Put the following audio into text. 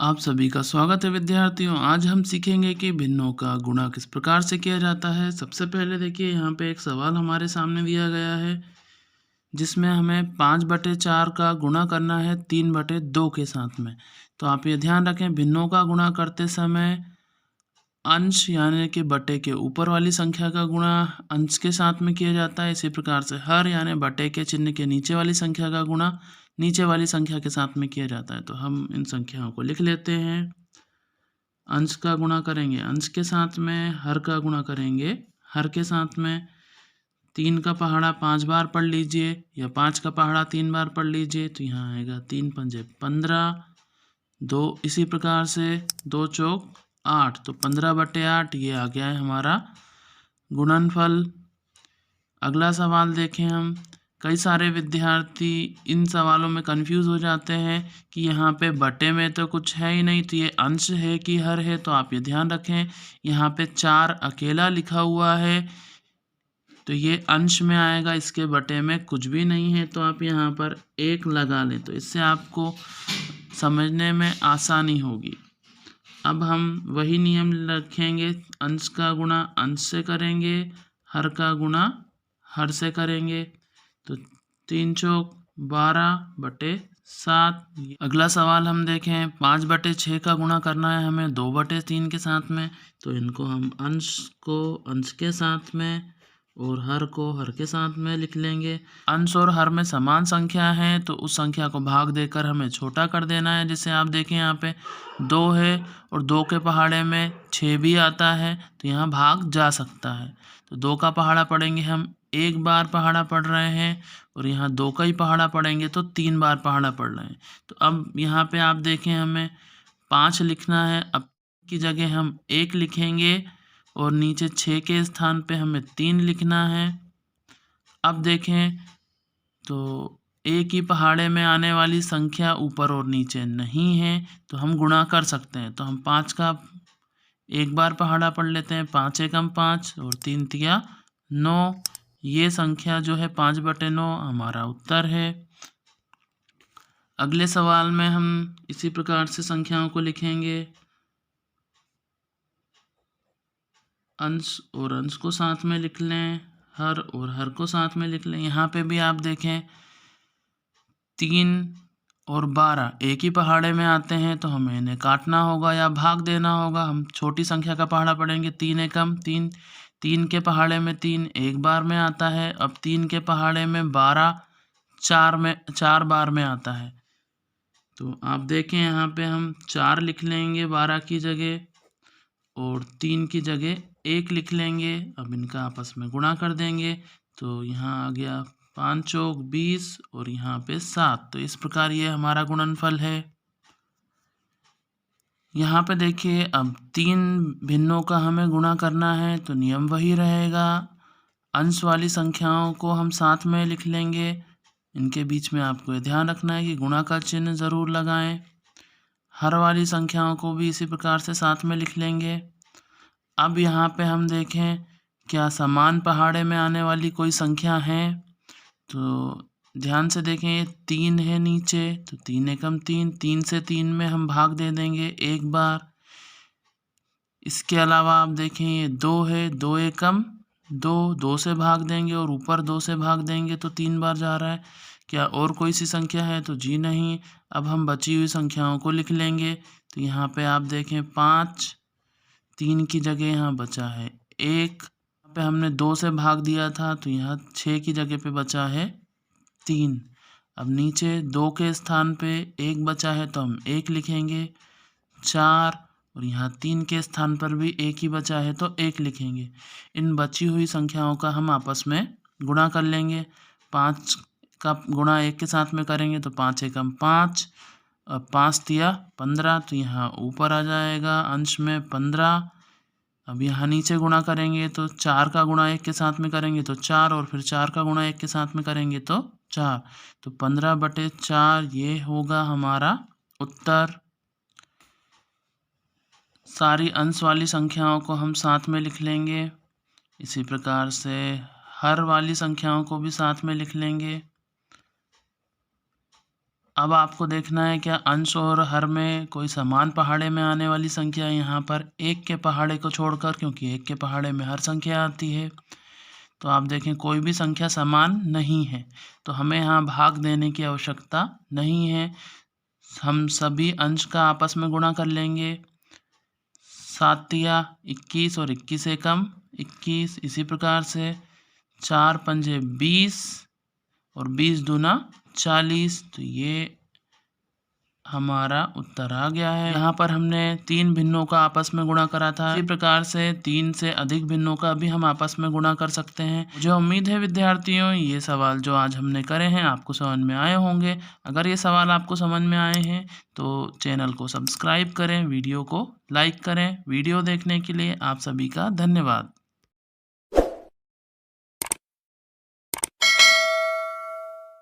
आप सभी का स्वागत है विद्यार्थियों। आज हम सीखेंगे कि भिन्नों का गुणा किस प्रकार से किया जाता है। सबसे पहले देखिए यहाँ पे एक सवाल हमारे सामने दिया गया है जिसमें हमें 5/4 का गुणा करना है 3/2 के साथ में। तो आप ये ध्यान रखें, भिन्नों का गुणा करते समय अंश यानी कि बटे के ऊपर वाली संख्या का गुणा अंश के साथ में किया जाता है। इसी प्रकार से हर यानी बटे के चिन्ह के नीचे वाली संख्या का गुणा नीचे वाली संख्या के साथ में किया जाता है। तो हम इन संख्याओं को लिख लेते हैं। अंश का गुणा करेंगे अंश के साथ में, हर का गुणा करेंगे हर के साथ में। 3 का पहाड़ा 5 बार पढ़ लीजिए या 5 का पहाड़ा 3 बार पढ़ लीजिए तो यहाँ आएगा 3 पंजे 15, 2 इसी प्रकार से 2 चौक 8, तो 15/8 ये आ गया है हमारा गुणनफल। अगला सवाल देखें हम। कई सारे विद्यार्थी इन सवालों में कंफ्यूज हो जाते हैं कि यहाँ पे बटे में तो कुछ है ही नहीं, तो ये अंश है कि हर है। तो आप ये ध्यान रखें, यहाँ पे 4 अकेला लिखा हुआ है तो ये अंश में आएगा, इसके बटे में कुछ भी नहीं है। तो आप यहाँ पर 1 लगा लें तो इससे आपको समझने में आसानी होगी। अब हम वही नियम रखेंगे, अंश का गुणा अंश से करेंगे, हर का गुणा हर से करेंगे। तो 3 चौक 12/7। अगला सवाल हम देखें, 5/6 का गुणा करना है हमें 2/3 के साथ में। तो इनको हम अंश को अंश के साथ में और हर को हर के साथ में लिख लेंगे। अंश और हर में समान संख्या है तो उस संख्या को भाग देकर हमें छोटा कर देना है। जैसे आप देखें यहाँ पे 2 है और 2 के पहाड़े में 6 भी आता है तो यहाँ भाग जा सकता है। तो 2 का पहाड़ा पढ़ेंगे हम 1 बार पहाड़ा पढ़ रहे हैं और यहाँ 2 का ही पहाड़ा पढ़ेंगे तो 3 बार पहाड़ा पढ़ रहे हैं। तो अब यहाँ पे आप देखें हमें 5 लिखना है, अब की जगह हम 1 लिखेंगे और नीचे 6 के स्थान पे हमें 3 लिखना है। अब देखें तो एक ही पहाड़े में आने वाली संख्या ऊपर और नीचे नहीं है तो हम गुणा कर सकते हैं। तो हम 5 का 1 बार पहाड़ा पढ़ लेते हैं, 5 एकम 5 और 3 तिया 9। ये संख्या जो है 5/9 हमारा उत्तर है। अगले सवाल में हम इसी प्रकार से संख्याओं को लिखेंगे, अंश और अंश को साथ में लिख लें, हर और हर को साथ में लिख लें। यहाँ पे भी आप देखें 3 और 12 एक ही पहाड़े में आते हैं तो हमें इन्हें काटना होगा या भाग देना होगा। हम छोटी संख्या का पहाड़ा पढ़ेंगे, 3 एकम 3, 3 के पहाड़े में 3 एक बार में आता है। अब 3 के पहाड़े में 12 4 बार में आता है। तो आप देखें यहाँ पे हम 4 लिख लेंगे 12 की जगह और 3 की जगह 1 लिख लेंगे। अब इनका आपस में गुणा कर देंगे तो यहाँ आ गया 5 चौक 20 और यहाँ पे 7। तो इस प्रकार ये हमारा गुणनफल है। यहाँ पे देखिए अब 3 भिन्नों का हमें गुणा करना है तो नियम वही रहेगा, अंश वाली संख्याओं को हम साथ में लिख लेंगे। इनके बीच में आपको ये ध्यान रखना है कि गुणा का चिन्ह ज़रूर लगाएं। हर वाली संख्याओं को भी इसी प्रकार से साथ में लिख लेंगे। अब यहाँ पे हम देखें क्या समान पहाड़े में आने वाली कोई संख्या है, तो ध्यान से देखें ये 3 है नीचे तो 3 एकम 3, 3 से 3 में हम भाग दे देंगे 1 बार। इसके अलावा आप देखें ये 2 है, 2 एकम 2, 2 से भाग देंगे और ऊपर 2 से भाग देंगे तो 3 बार जा रहा है। क्या और कोई सी संख्या है, तो जी नहीं। अब हम बची हुई संख्याओं को लिख लेंगे। तो यहाँ पे आप देखें 5, 3 की जगह यहाँ बचा है 1, यहाँ पे हमने 2 से भाग दिया था तो यहाँ 6 की जगह पे बचा है 3। अब नीचे 2 के स्थान पे 1 बचा है तो हम 1 लिखेंगे। 4 और यहाँ 3 के स्थान पर भी 1 ही बचा है तो 1 लिखेंगे। इन बची हुई संख्याओं का हम आपस में गुणा कर लेंगे। 5 का गुणा 1 के साथ में करेंगे तो 5 एकम 5, 5 तिया 15 तो यहाँ ऊपर आ जाएगा अंश में 15। अब यहाँ नीचे गुणा करेंगे तो 4 का गुणा 1 के साथ में करेंगे तो 4 और फिर 4 का गुणा 1 के साथ में करेंगे तो 4। तो 15/4 ये होगा हमारा उत्तर। सारी अंश वाली संख्याओं को हम साथ में लिख लेंगे। इसी प्रकार से हर वाली संख्याओं को भी साथ में लिख लेंगे। अब आपको देखना है क्या अंश और हर में कोई समान पहाड़े में आने वाली संख्या है यहाँ पर 1 के पहाड़े को छोड़कर, क्योंकि 1 के पहाड़े में हर संख्या आती है। तो आप देखें कोई भी संख्या समान नहीं है, तो हमें यहाँ भाग देने की आवश्यकता नहीं है। हम सभी अंश का आपस में गुणा कर लेंगे। 7 तिया 21 और 21 एकम 21। इसी प्रकार से 4 पंजे 20 और 20 दूना 40। तो ये हमारा उत्तर आ गया है। यहाँ पर हमने 3 भिन्नों का आपस में गुणा करा था। इसी प्रकार से 3 से अधिक भिन्नों का भी हम आपस में गुणा कर सकते हैं। मुझे उम्मीद है विद्यार्थियों, ये सवाल जो आज हमने करे हैं आपको समझ में आए होंगे। अगर ये सवाल आपको समझ में आए हैं तो चैनल को सब्सक्राइब करें, वीडियो को लाइक करें। वीडियो देखने के लिए आप सभी का धन्यवाद।